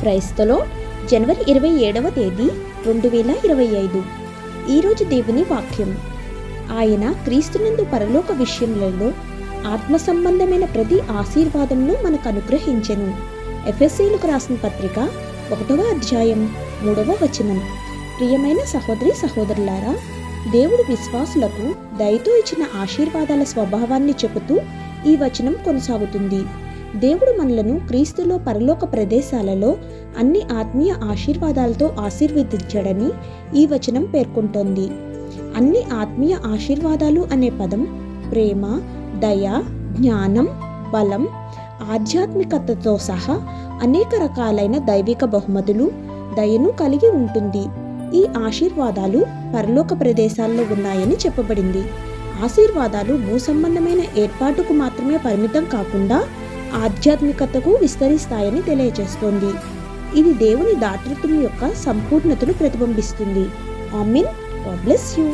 క్రైస్తలో జనవరి 27వ తేదీ 2025. ఈరోజు దేవుని వాక్యం. ఆయన క్రీస్తునందు పరలోక విషయములలో ఆత్మ సంబంధమైన ప్రతి ఆశీర్వాదంను మనకు అనుగ్రహించెను. ఎఫెసీయులకు రాసిన పత్రిక 1వ అధ్యాయం 3వ వచనం. ప్రియమైన సహోదరి సహోదరులారా, దేవుడు విశ్వాసులకు దయతో ఇచ్చిన ఆశీర్వాదాల స్వభావాన్ని చెబుతూ ఈ వచనం కొనసాగుతుంది. దేవుడు మనలను క్రీస్తులో పరలోక ప్రదేశాలలో అన్ని ఆత్మీయ ఆశీర్వాదాలతో ఆశీర్వదించాడని ఈ వచనం పేర్కొంటోంది. అన్ని ఆత్మీయ ఆశీర్వాదాలు అనే పదం ప్రేమ, దయ, జ్ఞానం, బలం, ఆధ్యాత్మికతతో సహా అనేక రకాలైన దైవిక బహుమతులు, దయను కలిగి ఉంటుంది. ఈ ఆశీర్వాదాలు పరలోక ప్రదేశాల్లో ఉన్నాయని చెప్పబడింది. ఆశీర్వాదాలు భూ సంబంధమైన ఏర్పాటుకు మాత్రమే పరిమితం కాకుండా ఆధ్యాత్మికతకు విస్తరిస్తాయని తెలియజేస్తోంది. ఇది దేవుని దాతృత్వం యొక్క సంపూర్ణతను ప్రతిబింబిస్తుంది. ఆమేన్. God bless you.